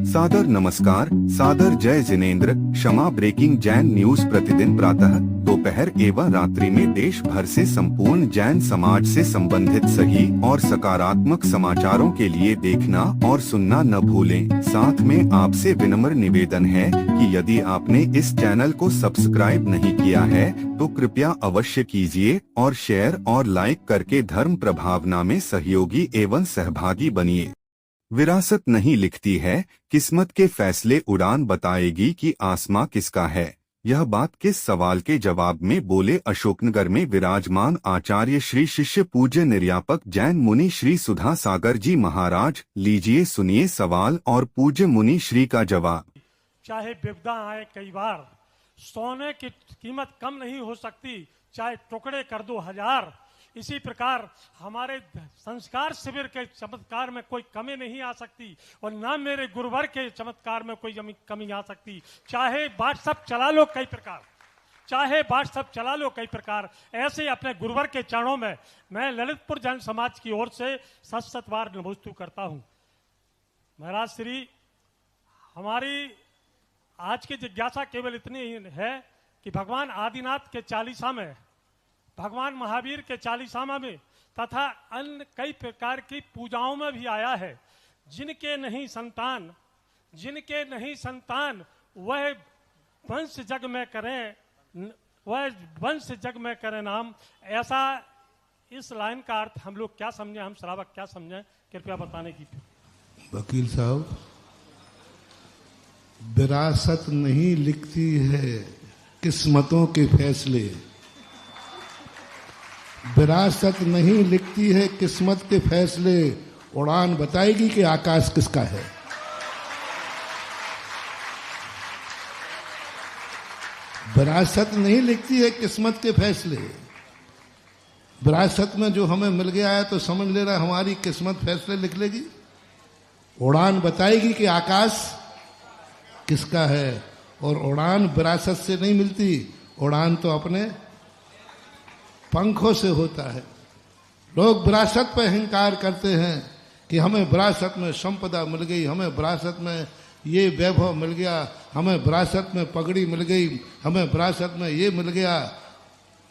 सादर नमस्कार, सादर जय जिनेंद्र। क्षमा ब्रेकिंग जैन न्यूज प्रतिदिन प्रातः दोपहर एवं रात्रि में देश भर से संपूर्ण जैन समाज से संबंधित सही और सकारात्मक समाचारों के लिए देखना और सुनना न भूलें। साथ में आपसे विनम्र निवेदन है कि यदि आपने इस चैनल को सब्सक्राइब नहीं किया है तो कृपया अवश्य कीजिए और शेयर और लाइक करके धर्म प्रभावना में सहयोगी एवं सहभागी बनिए। विरासत नहीं लिखती है, किस्मत के फैसले उड़ान बताएगी कि आसमां किसका है। यह बात किस सवाल के जवाब में बोले अशोकनगर में विराजमान आचार्य श्री शिष्य पूज्य निर्यापक जैन मुनि श्री सुधा सागर जी महाराज। लीजिए सुनिए सवाल और पूज्य मुनि श्री का जवाब। चाहे विपदा आए कई बार, सोने की कीमत कम नहीं हो सकती, चाहे टुकड़े कर दो हजार। इसी प्रकार हमारे संस्कार शिविर के चमत्कार में कोई कमी नहीं आ सकती और ना मेरे गुरुवर के चमत्कार में कोई कमी आ सकती। चाहे व्हाट्सएप चला लो कई प्रकार, चाहे व्हाट्सएप चला लो कई प्रकार, ऐसे अपने गुरुवर के चरणों में मैं ललितपुर जैन समाज की ओर से सत बार नमोस्तु करता हूँ। महाराज श्री, हमारी आज की जिज्ञासा केवल इतनी ही है कि भगवान आदिनाथ के चालीसा में, भगवान महावीर के चालीसामा में तथा अन्य कई प्रकार की पूजाओं में भी आया है, जिनके नहीं संतान वह वंश जग में करें, वह वंश जग में करें नाम। ऐसा इस लाइन का अर्थ हम लोग क्या समझें, हम श्रावक क्या समझें, कृपया बताने की। वकील साहब, विरासत नहीं लिखती है किस्मतों के फैसले। विरासत नहीं लिखती है किस्मत के फैसले, उड़ान बताएगी कि आकाश किसका है। विरासत नहीं लिखती है किस्मत के फैसले। विरासत में जो हमें मिल गया है तो समझ ले रहा हमारी किस्मत फैसले लिख लेगी। उड़ान बताएगी कि आकाश किसका है। और उड़ान विरासत से नहीं मिलती, उड़ान तो अपने पंखों से होता है। लोग विरासत पर अहंकार करते हैं कि हमें विरासत में संपदा मिल गई, हमें विरासत में ये वैभव मिल गया, हमें विरासत में पगड़ी मिल गई, हमें विरासत में ये मिल गया।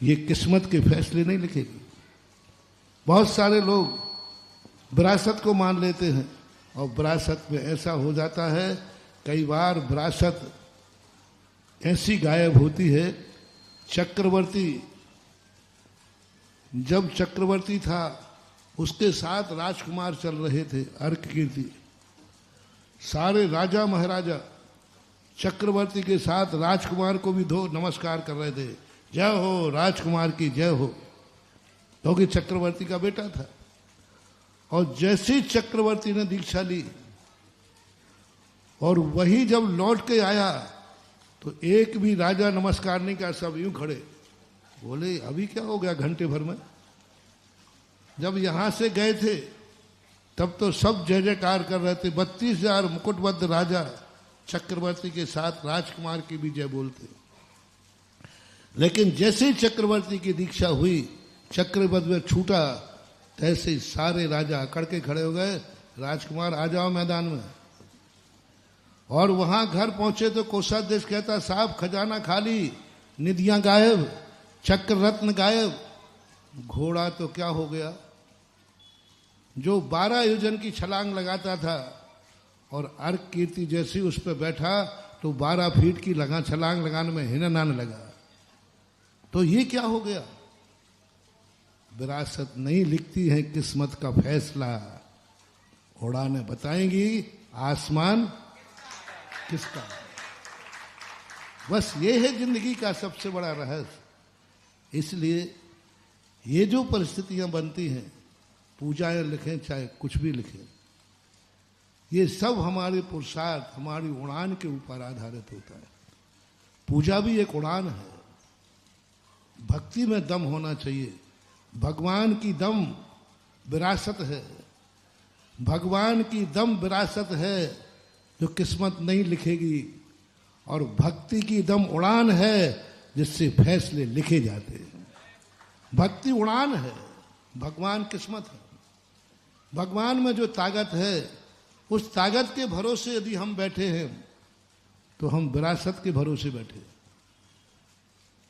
ये किस्मत के फैसले नहीं लिखेगी। बहुत सारे लोग विरासत को मान लेते हैं और विरासत में ऐसा हो जाता है, कई बार विरासत ऐसी गायब होती है। चक्रवर्ती, जब चक्रवर्ती था उसके साथ राजकुमार चल रहे थे, अर्क कीर्ति। सारे राजा महाराजा चक्रवर्ती के साथ राजकुमार को भी धो नमस्कार कर रहे थे, जय हो राजकुमार की जय हो, क्योंकि चक्रवर्ती का बेटा था। और जैसे चक्रवर्ती ने दीक्षा ली और वही जब लौट के आया तो एक भी राजा नमस्कार नहीं किया, सब यूं खड़े। बोले अभी क्या हो गया घंटे भर में? जब यहां से गए थे तब तो सब जय जयकार कर रहे थे। 32,000 मुकुटबद्ध राजा चक्रवर्ती के साथ राजकुमार की भी जय बोलते। लेकिन जैसे ही चक्रवर्ती की दीक्षा हुई, चक्रपद में छूटा, तैसे ही सारे राजा अकड़ के खड़े हो गए, राजकुमार आ जाओ मैदान में। और वहां घर पहुंचे तो कोषाध्यक्ष कहता, साहब खजाना खाली, निधियां गायब, चक्र रत्न गायब। घोड़ा तो क्या हो गया, जो 12 योजन की छलांग लगाता था और अर्क कीर्ति जैसी उस पर बैठा तो 12 फीट की छलांग लगाने में हिनन आने लगा। तो ये क्या हो गया? विरासत नहीं लिखती है किस्मत का फैसला, उड़ाने बताएंगी आसमान किसका। बस ये है जिंदगी का सबसे बड़ा रहस्य। इसलिए ये जो परिस्थितियां बनती हैं, पूजाएं लिखें चाहे कुछ भी लिखें, ये सब हमारे पुरुषार्थ, हमारी उड़ान के ऊपर आधारित होता है। पूजा भी एक उड़ान है। भक्ति में दम होना चाहिए। भगवान की दम विरासत है, भगवान की दम विरासत है जो किस्मत नहीं लिखेगी। और भक्ति की दम उड़ान है जिससे फैसले लिखे जाते हैं। भक्ति उड़ान है, भगवान किस्मत है। भगवान में जो ताकत है उस ताकत के भरोसे यदि हम बैठे हैं तो हम विरासत के भरोसे बैठे हैं।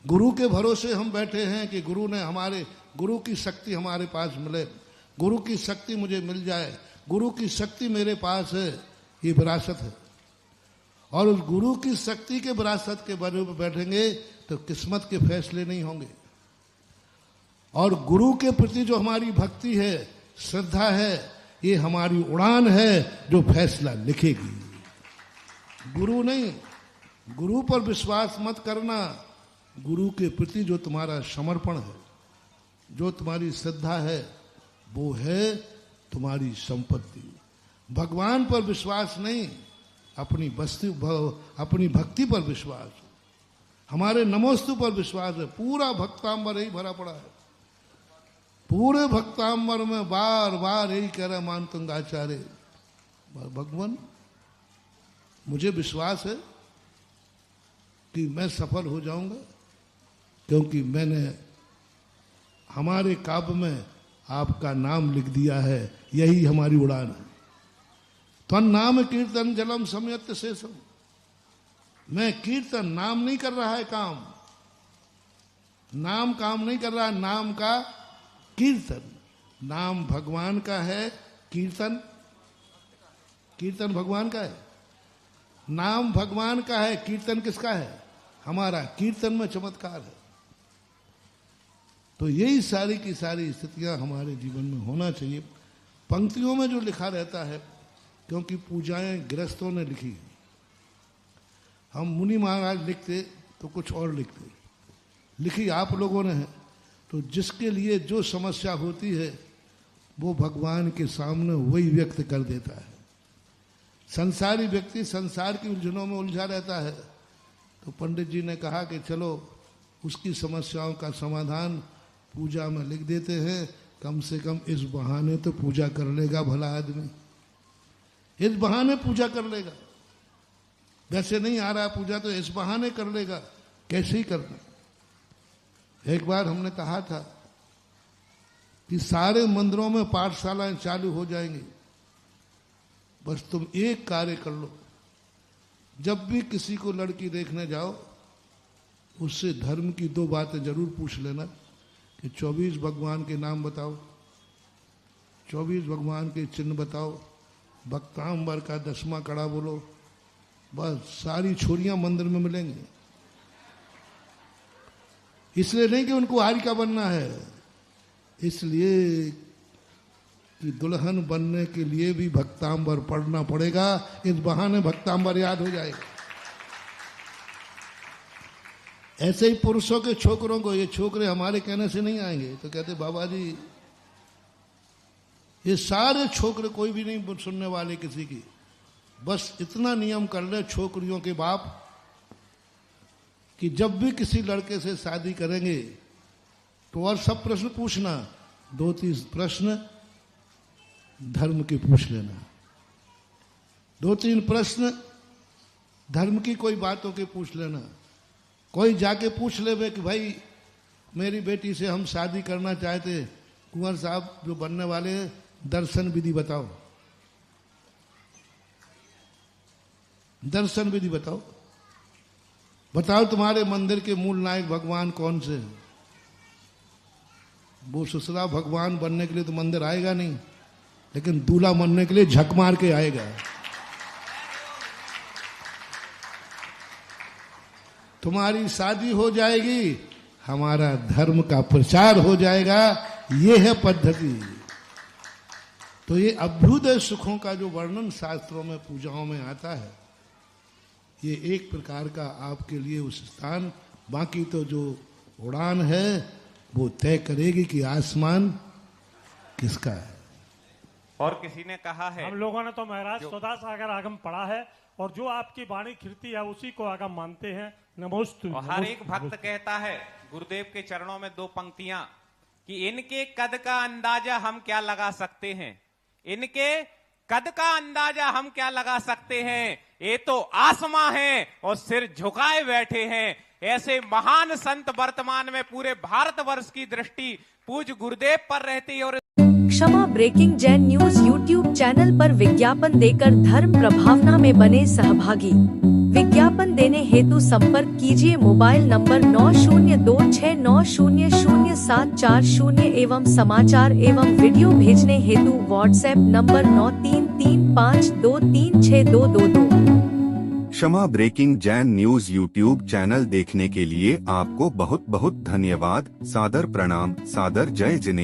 गुरु के भरोसे हम बैठे हैं कि गुरु की शक्ति हमारे पास मिले, गुरु की शक्ति मुझे मिल जाए, गुरु की शक्ति मेरे पास है, ये विरासत है। और उस गुरु की शक्ति के विरासत के बारे में बैठेंगे तो किस्मत के फैसले नहीं होंगे। और गुरु के प्रति जो हमारी भक्ति है, श्रद्धा है, ये हमारी उड़ान है जो फैसला लिखेगी। गुरु नहीं, गुरु पर विश्वास मत करना, गुरु के प्रति जो तुम्हारा समर्पण है, जो तुम्हारी श्रद्धा है, वो है तुम्हारी संपत्ति। भगवान पर विश्वास नहीं, अपनी भक्ति पर विश्वास, हमारे नमोस्तु पर विश्वास है। पूरा भक्तांबर यही भरा पड़ा है। पूरे भक्तांबर में बार बार यही कह रहा मानतंगाचार्य, भगवान मुझे विश्वास है कि मैं सफल हो जाऊंगा, क्योंकि मैंने हमारे काव्य में आपका नाम लिख दिया है, यही हमारी उड़ान है। त्वं नाम कीर्तन जलम समयत शेषम। मैं कीर्तन, नाम नहीं कर रहा है काम, नाम काम नहीं कर रहा है, नाम का कीर्तन। नाम भगवान का है, कीर्तन भगवान का है। नाम भगवान का है, कीर्तन किसका है? हमारा। कीर्तन में चमत्कार है। तो यही सारी की सारी स्थितियां हमारे जीवन में होना चाहिए। पंक्तियों में जो लिखा रहता है, क्योंकि पूजाएं गृहस्थों ने लिखी, हम मुनि महाराज लिखते तो कुछ और लिखते, लिखी आप लोगों ने है। तो जिसके लिए जो समस्या होती है वो भगवान के सामने वही व्यक्त कर देता है। संसारी व्यक्ति संसार की उलझनों में उलझा रहता है, तो पंडित जी ने कहा कि चलो उसकी समस्याओं का समाधान पूजा में लिख देते हैं, कम से कम इस बहाने तो पूजा कर लेगा भला आदमी, इस बहाने पूजा कर लेगा। वैसे नहीं आ रहा पूजा तो इस बहाने कर लेगा, कैसे ही करना। एक बार हमने कहा था कि सारे मंदिरों में पाठशालाएं चालू हो जाएंगी, बस तुम एक कार्य कर लो, जब भी किसी को लड़की देखने जाओ उससे धर्म की 2 बातें जरूर पूछ लेना कि 24 भगवान के नाम बताओ, 24 भगवान के चिन्ह बताओ, भक्तांबर का 10वां कड़ा बोलो। बस सारी छोरियां मंदिर में मिलेंगी। इसलिए नहीं कि उनको हारिका बनना है, इसलिए कि दुल्हन बनने के लिए भी भक्तांबर पढ़ना पड़ेगा, इस बहाने भक्तांबर याद हो जाएगा। ऐसे ही पुरुषों के छोकरों को, ये छोकरे हमारे कहने से नहीं आएंगे, तो कहते बाबा जी ये सारे छोकरे, कोई भी नहीं सुनने वाले किसी की, बस इतना नियम कर ले छोकरियों के बाप कि जब भी किसी लड़के से शादी करेंगे तो और सब प्रश्न पूछना, 2-3 प्रश्न धर्म के पूछ लेना, 2-3 प्रश्न धर्म की कोई बातों के पूछ लेना। कोई जाके पूछ ले कि भाई मेरी बेटी से हम शादी करना चाहते, कुंवर साहब जो बनने वाले हैं, दर्शन विधि बताओ, दर्शन विधि बताओ, बताओ तुम्हारे मंदिर के मूल नायक भगवान कौन से हैं। वो ससुरा भगवान बनने के लिए तो मंदिर आएगा नहीं, लेकिन दूल्हा बनने के लिए झक मार के आएगा। तुम्हारी शादी हो जाएगी, हमारा धर्म का प्रचार हो जाएगा, ये है पद्धति। तो ये अभ्युदय सुखों का जो वर्णन शास्त्रों में पूजाओं में आता है, ये एक प्रकार का आपके लिए उस स्थान, बाकी तो जो उड़ान है वो तय करेगी कि आसमान किसका है। और किसी ने कहा है, हम लोगों ने तो महाराज सदा सागर आगम पढ़ा है, और जो आपकी वाणी खिरती है उसी को आगम मानते हैं। नमोस्तु। और हर एक भक्त कहता है गुरुदेव के चरणों में 2 पंक्तियां कि इनके कद का अंदाजा हम क्या लगा सकते हैं, इनके कद का अंदाजा हम क्या लगा सकते हैं, ये तो आसमां है और सिर झुकाए बैठे हैं। ऐसे महान संत वर्तमान में पूरे भारतवर्ष की दृष्टि पूज्य गुरुदेव पर रहती है। और Kshama breaking Jain news YouTube channel पर विज्ञापन देकर धर्म प्रभावना में बने सहभागी। विज्ञापन देने हेतु संपर्क कीजिए मोबाइल नंबर 9026900740 एवं समाचार एवं वीडियो भेजने हेतु WhatsApp number 9335236222। Kshama breaking Jain news YouTube channel देखने के लिए आपको बहुत बहुत धन्यवाद। सादर प्रणाम, सादर जय जिनेंद्र।